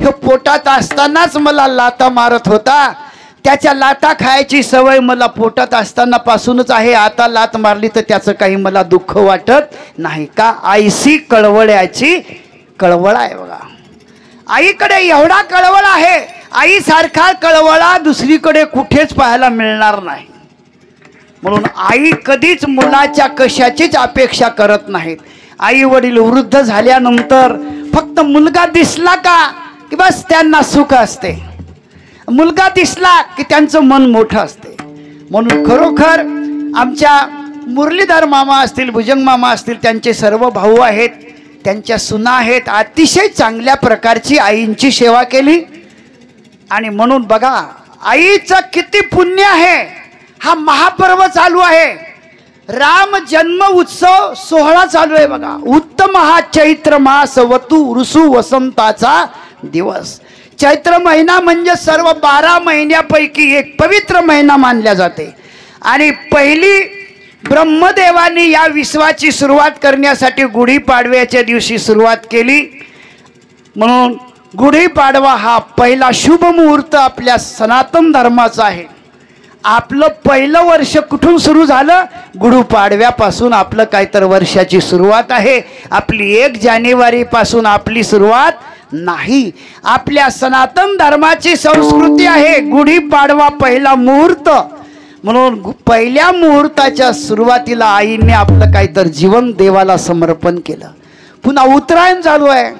हे पोटात असतानाच मला लाता मारत होता. त्याच्या लाता खायची सवय मला पोटात असताना पासूनच आहे. आता लात मारली तर त्याचं काही मला दुःख वाटत नाही. का? आईशी कळवळ्याची कळवळ आहे बघा. आईकडे एवढा कळवळ आहे, आईसारखा कळवळा दुसरीकडे कुठेच पाहायला मिळणार नाही. म्हणून आई कधीच मुलाच्या कशाचीच अपेक्षा करत नाहीत. आई वडील वृद्ध झाल्यानंतर फक्त मुलगा दिसला का की बस त्यांना सुख असते. मुलगा दिसला की त्यांचं मन मोठं असते. म्हणून खरोखर आमच्या मुरलीधर मामा असतील, भुजंग मामा असतील, त्यांचे सर्व भाऊ आहेत, त्यांच्या सुना आहेत, अतिशय चांगल्या प्रकारची आईंची सेवा केली. आणि म्हणून बघा आईचं किती पुण्य आहे. हा महापर्व चालू आहे, राम जन्म उत्सव सोहळा चालू आहे बघा. उत्तम हा चैत्र मास वतू ऋसू वसंताचा दिवस. चैत्र महिना म्हणजे सर्व 12 महिन्यापैकी एक पवित्र महिना मानला जाते. आणि पहिली ब्रह्मदेवानी या विश्वाची सुरुवात करण्यासाठी गुढीपाडव्याच्या दिवशी सुरुवात केली. म्हणून गुढीपाडवा हा पहिला शुभ मुहूर्त आपल्या सनातन धर्माचा आहे. आपलं पहिलं वर्ष कुठून सुरू झालं? गुढीपाडव्यापासून आपलं काहीतरी वर्षाची सुरुवात आहे. आपली 1 जानेवारी पासून आपली सुरुवात नाही. आपल्या सनातन धर्माची संस्कृती आहे गुढीपाडवा पहिला मुहूर्त. म्हणून पहिल्या मुहूर्ताच्या सुरुवातीला आईने आपलं काहीतरी जीवन देवाला समर्पण केलं. पुन्हा उत्तरायण चालू आहे,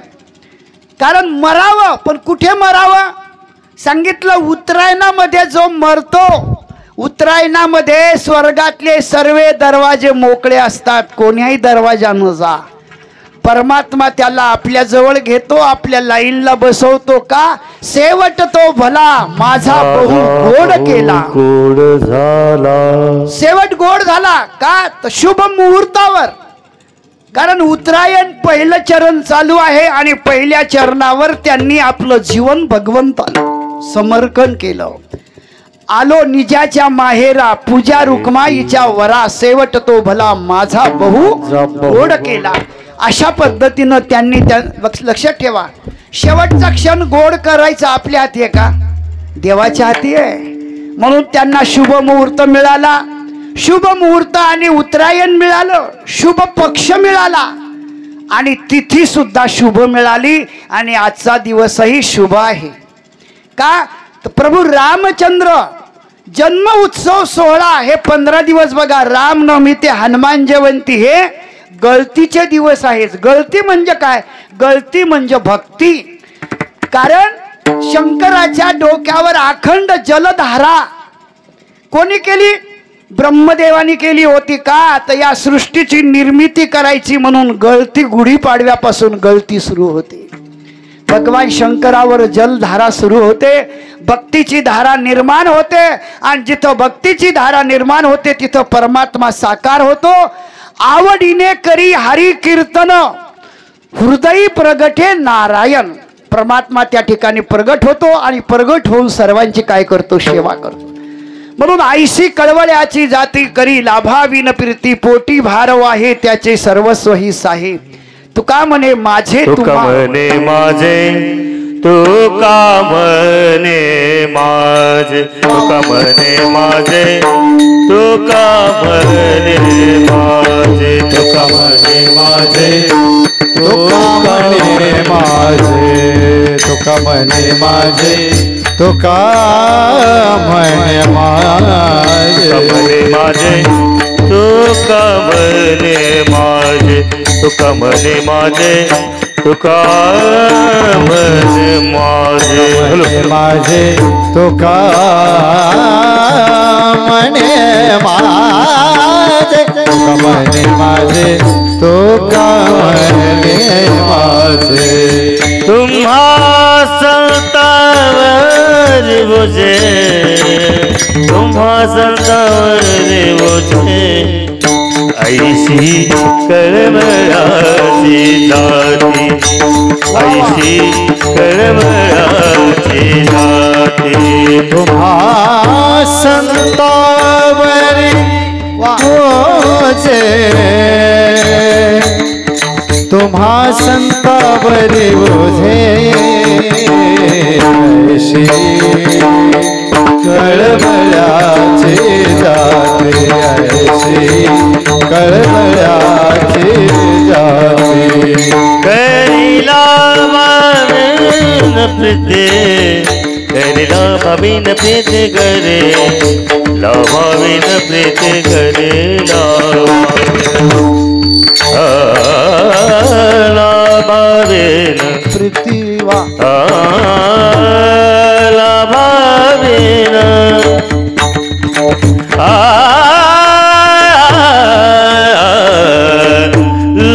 कारण मरावं, पण कुठे मरावं सांगितलं. उत्तरायणामध्ये जो मरतो, उत्तरायणामध्ये स्वर्गातले सर्व दरवाजे मोकळे असतात. कोण्याही दरवाजानं जा, परमात्मा त्याला आपल्या जवळ घेतो, आपल्या लाईनला बसवतो. का? शेवट तो भला माझा बहु गोड केला. गोड झाला, शेवट गोड झाला. का? तर शुभ मुहूर्तावर. कारण उत्तरायण पहिलं चरण चालू आहे आणि पहिल्या चरणावर त्यांनी आपलं जीवन भगवंताला समर्पण केलं. आलो निजाच्या माहेरा पूजा रुक्माईच्या वरा, शेवट तो भला माझा बहु गोड केला. अशा पद्धतीनं त्यांनी लक्षात ठेवा, शेवटचा क्षण गोड करायचा आपल्या हाती आहे का? देवाच्या हाती आहे. म्हणून त्यांना शुभ मुहूर्त मिळाला. शुभ मुहूर्त आणि उत्तरायण मिळालं, शुभ पक्ष मिळाला आणि तिथी सुद्धा शुभ मिळाली. आणि आजचा दिवसही शुभ आहे. का? तर प्रभू रामचंद्र जन्म उत्सव सोहळा हे 15 दिवस बघा. रामनवमी ते हनुमान जयंती हे गळतीचे दिवस आहेत. गळती म्हणजे काय? गळती म्हणजे भक्ती. कारण शंकराच्या डोक्यावर अखंड जलधारा कोणी केली? ब्रह्मदेवानी केली होती. का? तर या सृष्टीची निर्मिती करायची म्हणून गळती गुढीपाडव्यापासून गळती सुरू होते. भगवान शंकरावर जलधारा सुरू होते, भक्तीची धारा निर्माण होते. आणि जिथं भक्तीची धारा निर्माण होते तिथं परमात्मा साकार होतो. आवडीने करी हरी कीर्तन हृदयी प्रगटे नारायण. परमात्मा त्या ठिकाणी प्रगट होतो आणि प्रगट होऊन सर्वांची काय करतो? सेवा करतो. म्हणून आईशी कळवळ्याची जाती करी लाभाविन प्रीती पोटी भार आहे त्याचे सर्वस्व ही साहे. तुका म्हणे माझे तुका म्हणे माझे, तुका म्हणे माझे, तुका म्हणे माझे, तुका म्हणे माझे, तुका म्हणे माझे, तुका म्हणे माझे, तुका म्हणे माझे, तुका म्हणे माझे, तुका म्हणे माझे, तुका म्हणे माझे, तुका म्हणे माझे, माझे, तुका म्हणे माझे, तुका म्हणे माझे, तुका म्हणे माझे. तुम्हा संतावर बोझे, तुम्हा संतावर बोझे, ऐशी कळवळाची जाती, ऐशी कळवळाची जाती. तुम्हा संतावरी बोझे, तुम्हा संतावरी ओझे ऐशी कळवळ्याची जाते ऐशी कळवळ्याची जाते करीला भावीन प्रीते करीला भावीन प्रीते करे ला भावीन प्रीते करे ला भावीन प्रीतिवा ला भावीन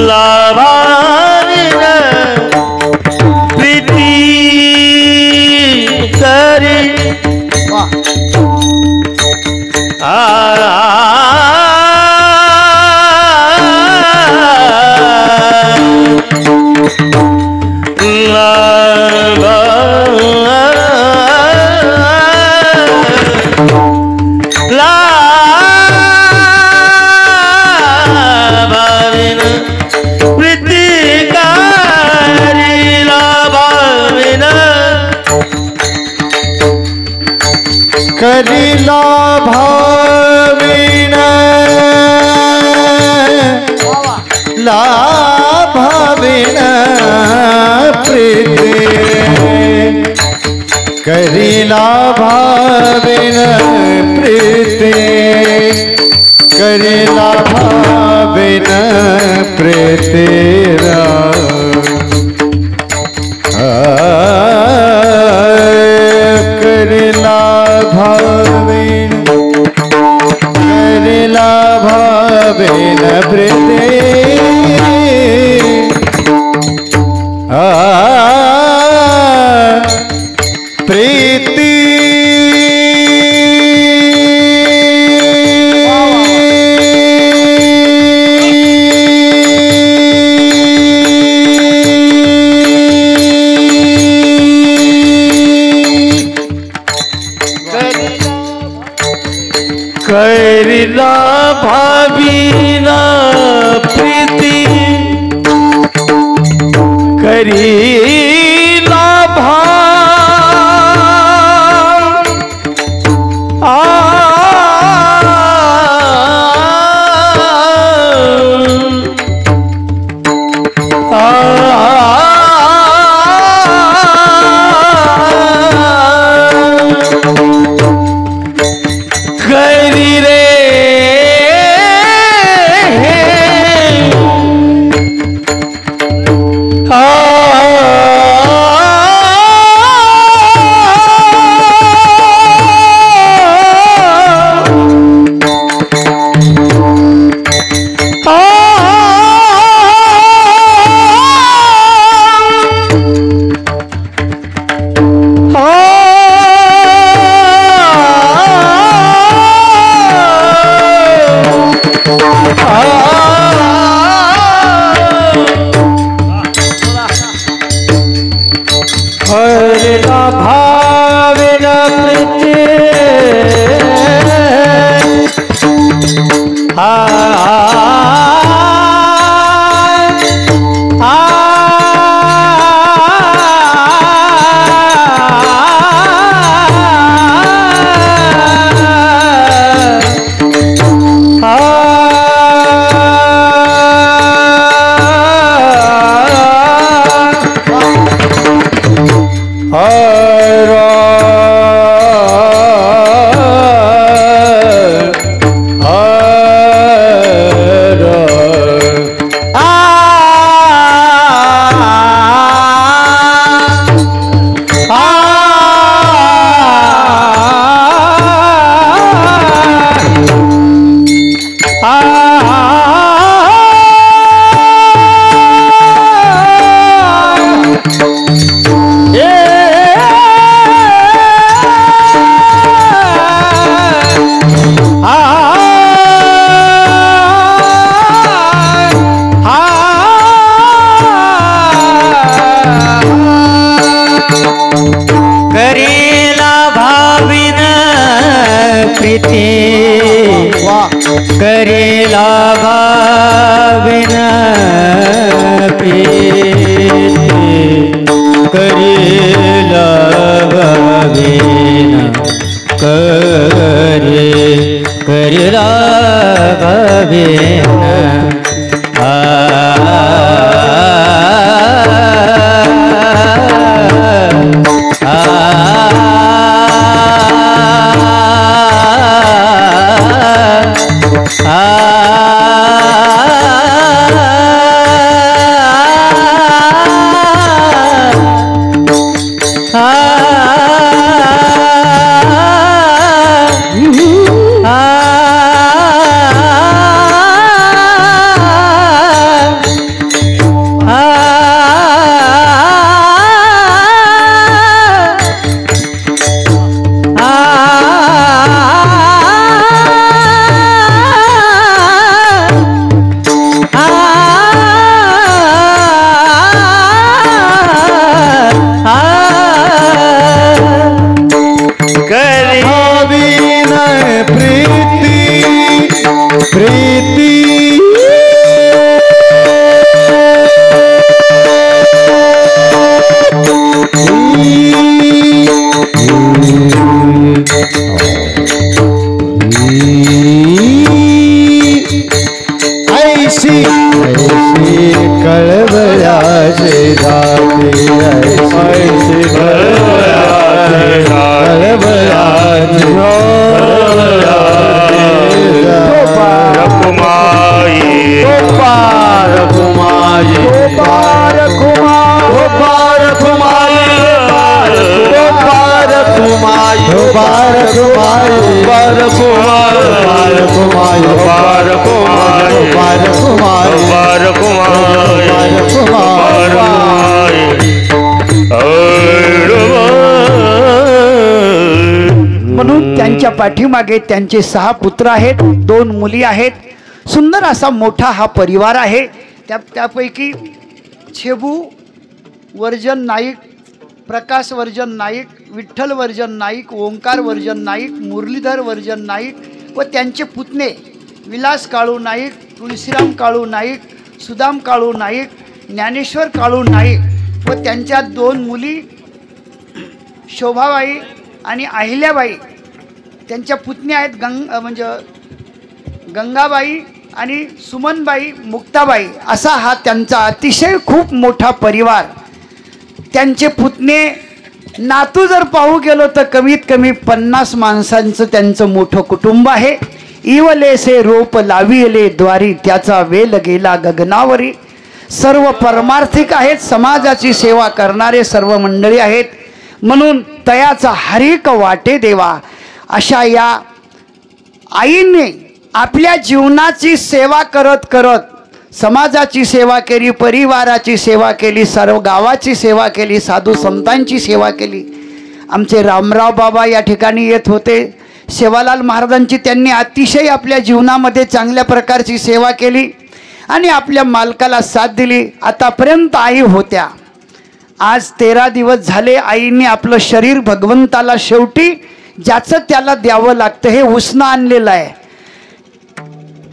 ला भावीन प्रीती करी करीला भाविन ला भाविन प्रीते करीला भाविन प्रीते करीला भाविन प्रीते करीला भाविन करीला भाविन प्रीते प्रीति करीला भावीना प्रीती करीला करी रे करीला भाविन प्रीते करेला भाविन जाते ऐसे घरभराचे रखुमाई रखुमाई म्हणून त्यांच्या पाठीमागे त्यांचे 6 पुत्र आहेत, 2 मुली आहेत. सुंदर असा मोठा हा परिवार आहे. त्यापैकी छेबू वर्जन नाईक, प्रकाश वर्जन नाईक, विठ्ठल वर्जन नाईक, ओंकार वर्जन नाईक, मुरलीधर वर्जन नाईक व त्यांचे पुतणे विलास काळू नाईक, तुळशीराम काळू नाईक, सुदाम काळू नाईक, ज्ञानेश्वर काळू नाईक व त्यांच्या 2 मुली शोभाबाई आणि अहिल्याबाई. त्यांच्या पुतण्या आहेत म्हणजे गंगाबाई आणि सुमनबाई, मुक्ताबाई. असा हा त्यांचा अतिशय खूप मोठा परिवार. त्यांचे पुतणे नातू जर पाहू गेलो तर कमीत कमी 50 माणसांचं त्यांचं मोठं कुटुंब आहे. इवलेसे रोप लाविले द्वारी, त्याचा वेल गेला गगनावरी. सर्व परमार्थिक आहेत, समाजाची सेवा करणारे सर्व मंडळी आहेत. म्हणून तयाचा हरिक वाटे देवा, अशा या आईने आपल्या जीवनाची सेवा करत करत समाजाची सेवा केली, परिवाराची सेवा केली, सर्व गावाची सेवा केली, साधू संतांची सेवा केली. आमचे रामराव बाबा या ठिकाणी येत होते. सेवालाल महाराजांची त्यांनी अतिशय आपल्या जीवनामध्ये चांगल्या प्रकारची सेवा केली आणि आपल्या मालकाला साथ दिली. आतापर्यंत आई होत्या. आज 13 दिवस झाले आईने आपलं शरीर भगवंताला शेवटी ज्याचं त्याला द्यावं लागतं हे उसनं आणलेलं आहे.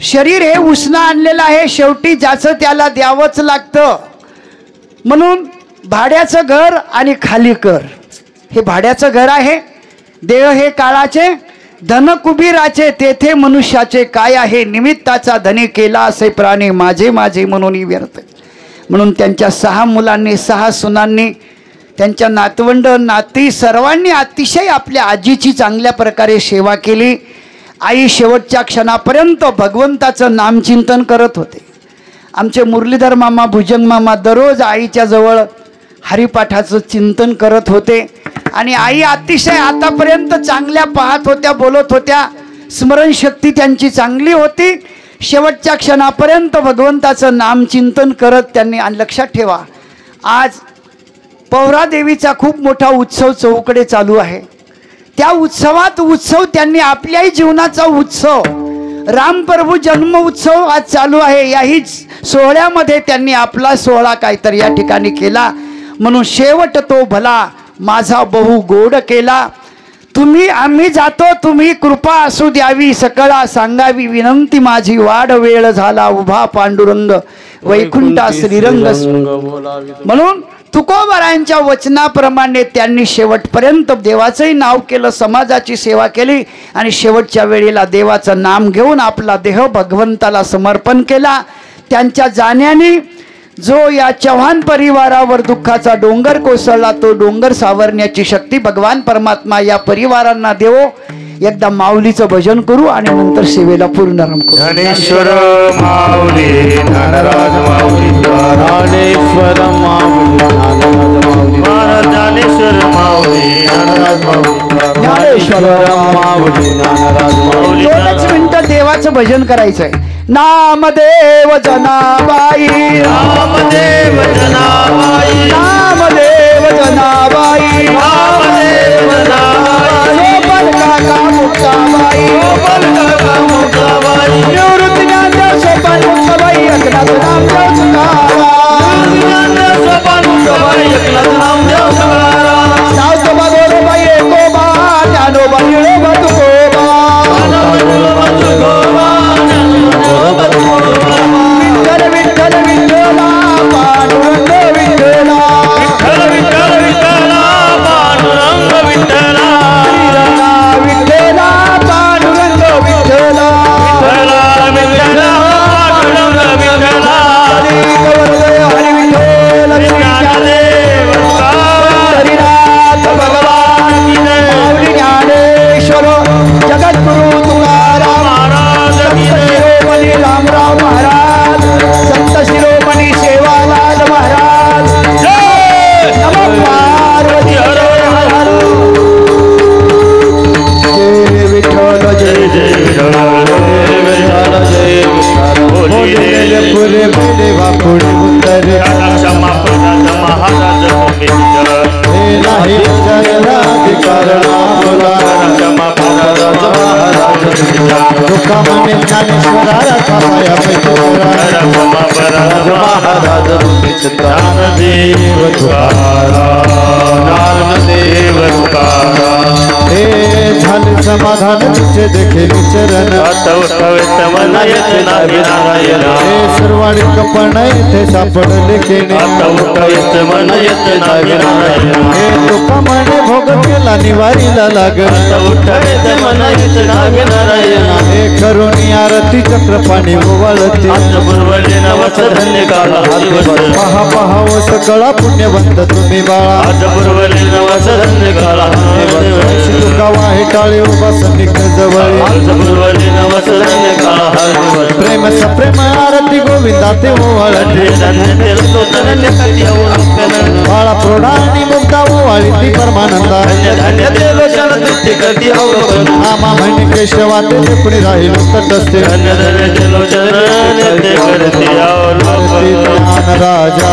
शरीर हे उसनं आणलेलं आहे, शेवटी ज्याचं त्याला द्यावंच लागतं. म्हणून भाड्याचं घर आणि खाली कर हे भाड्याचं घर आहे. देह हे काळाचे, धन कुबीराचे, तेथे मनुष्याचे काय आहे. निमित्ताचा धनी केला असे प्राणी माझे माझे म्हणून व्यर्थ. म्हणून त्यांच्या 6 मुलांनी, 6 सुनांनी, त्यांच्या नातवंड नाती सर्वांनी अतिशय आपल्या आजीची चांगल्या प्रकारे सेवा केली. आई शेवटच्या क्षणापर्यंत भगवंताचं नामचिंतन करत होते. आमचे मुरलीधर मामा, भुजंग मामा दररोज आईच्या जवळ हरिपाठाचं चिंतन करत होते आणि आई अतिशय आतापर्यंत चांगल्या पाहत होत्या, बोलत होत्या. स्मरणशक्ती त्यांची चांगली होती. शेवटच्या क्षणापर्यंत भगवंताचं नामचिंतन करत त्यांनी. आणि लक्षात ठेवा, आज पौरादेवीचा खूप मोठा उत्सव चौकडे चालू आहे. त्या उत्सव त्यांनी आपल्याही जीवनाचा उत्सव, रामप्रभू जन्म उत्सव आज चालू आहे. याही सोहळ्यामध्ये त्यांनी आपला सोहळा काहीतरी या ठिकाणी केला. म्हणून शेवट तो भला माझा बहु गोड केला. तुम्ही आम्ही जातो, तुम्ही कृपा असू द्यावी, सकळा सांगावी विनंती माझी. वाढ वेळ झाला उभा पांडुरंग, वैकुंठा श्रीरंग. म्हणून तुकोबारायांच्या वचनाप्रमाणे त्यांनी शेवटपर्यंत देवाचंही नाव केलं, समाजाची सेवा केली आणि शेवटच्या वेळेला देवाचं नाम घेऊन आपला देह भगवंताला समर्पण केला. त्यांच्या जाण्याने जो या चव्हाण परिवारावर दुःखाचा डोंगर कोसळला, तो डोंगर सावरण्याची शक्ती भगवान परमात्मा या परिवारांना देवो. एकदा माऊलीचं भजन करू आणि नंतर सेवेला पूर्णारंभ करू. ज्ञानेश्वर माऊली ज्ञानराज माऊली, ज्ञानेश्वर माऊली ज्ञानेश्वर माऊली ज्ञानराज माऊली, ज्ञानेश्वर माऊली ज्ञानराज माऊली. 2 मिनिटं देवाचं भजन करायचंय. नामदेव जनाबाई, नामदेव जनाबाई, नामदेव जनाबाई, नामदेव जनाबाई, गोपाल काका मुक्ताबाई, गोपाल काका मुक्ताबाई, निवृत्ती ज्ञानदेव सोपान मुक्ताबाई, एकनाथ नामदेव तुकाराम, ज्ञानदेव सोपान मुक्ताबाई, एकनाथ नामदेव तुकाराम, सावतोबा गोरोबाई एकोबा, ज्ञानोबा निळोबा तुकोबा, विठ्ठल विठ्ठल विठ्ठला पांडुरंग नाही विचारणाधिकार बोला क्षमा महाराज तुका म्हणे ज्ञानेश्वरा रथा पाया पैठरा महाराज ज्ञानदेव हे झाले समाधान तुझे देखे विचरण हे सर्वाणी कपण येथे सापडले केणे हे तुका म्हणे भोग केला निवारीला लागण हे करुणी आरती चक्रपाणी ओवाळते पहा पहा व सकळा पुण्यवंत तुम्ही बाळा तुका वाहे टाळे उभा सनिक जवळ प्रेम सप्रेम आरती गोविंदा ते ओवाळते बाळा प्रौढा आणि मुग्धा ओवाळी ती परमानंदा नामा म्हणे केशवा ते पुढे राहील तटस्थे ज्ञान राजा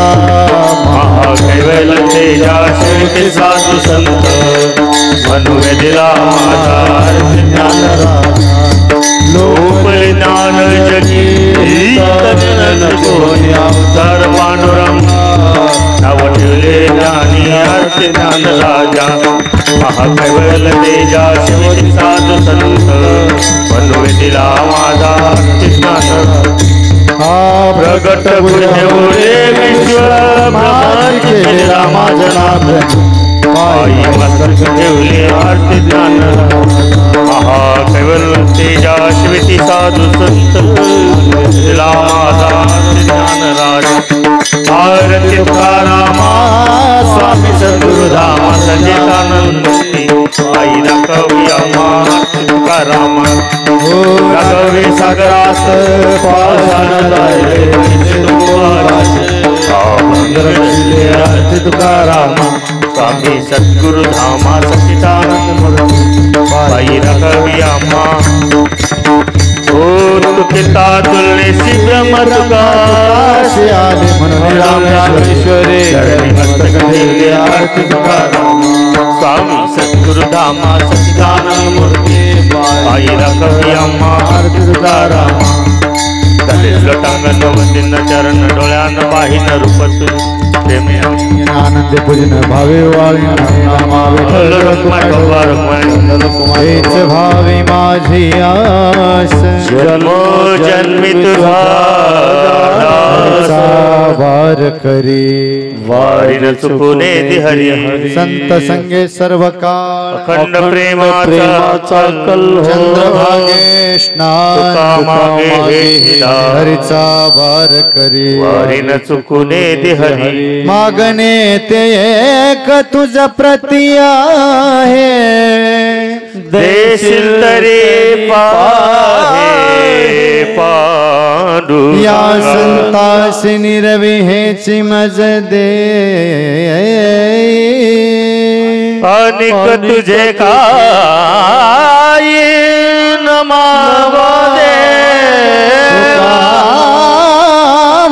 महाकैवल तेजा शेवटी साधू संत मनुवेदिला ज्ञान राजा लोक ज्ञान जगी अवतार पांडुरंग नव ठेवले ज्ञानी अर्थ ज्ञान राजा महाकैवल तेजा शेवटी साधू संत मनुवेदिला माझा ज्ञान प्रगट गुरुदेवरे विश्व ब्रह्मांड रामा जनार्दन पायी मस्तक ठेवले आरती ज्ञान महाकैवल तेजा शिवती साधू संत रामाचा ज्ञान राजा आरती तुकारामा स्वामी सद्गुरुधामा सच्चिदानंद आई कवी अम्मा तुकारामा राघवे सागरास पाषाण आरती तुकारामा स्वामी सद्गुरुधामा सच्चिदानंद मूर्ती बाई राघवी अम्मा ओ तुकिता तुलसी ब्रह्म तुकाशी आले म्हणून रामेश्वरे मस्तक ठेवले आरती तुकारामा स्वामी सद्गुरुधामा सच्चिदानंद मूर्ती बाई राघवी अम्मा आरती तुकारामा लोटांगण वंदिन चरण डोळ्यान बाहीन रूप प्रेमे आनंद पूजन भावे वाळी हेच भावी माझी आस जन्मो जन्मी तुझा वार करी वारीन चुकुने हरी संत संगे सर्व काळ अखंड प्रेमाचा चंद्रभागे स्नान हरीचा वार करी वारीन चुकुने हरी मागणे ते एक तुझ प्रती आहे देशील तरी पाहे पांडू या संतासी निरवी हेची मज दे अनिक तुझे काय नमावा दे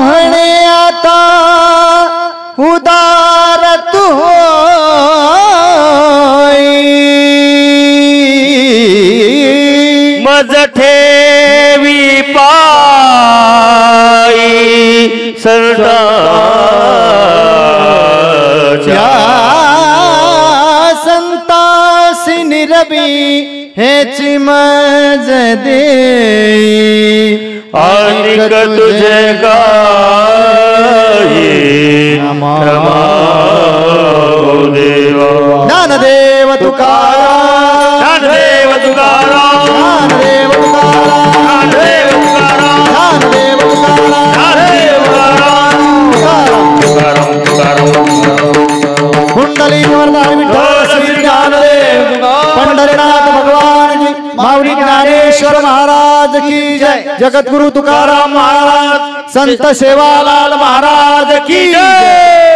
म्हणे आता उदार तू मज ठेवी पायी सरदाच्या संतासी निरवी हेची मज दे अनिक तुझे काय नमावो देवा ज्ञानदेव तुकाराम ज्ञानदेव तुकाराम ज्ञानदेव तुकाराम ज्ञानदेव तुकाराम ज्ञानदेव तुकाराम ज्ञानदेव तुकाराम तुकाराम कुंडली वरदान विठ्ठल श्री ज्ञानदेव पंढरीनाथ भगवान की माऊली ज्ञानेश्वर महाराज की जय जगद्गुरु तुकाराम महाराज संत सेवालाल महाराज की जय।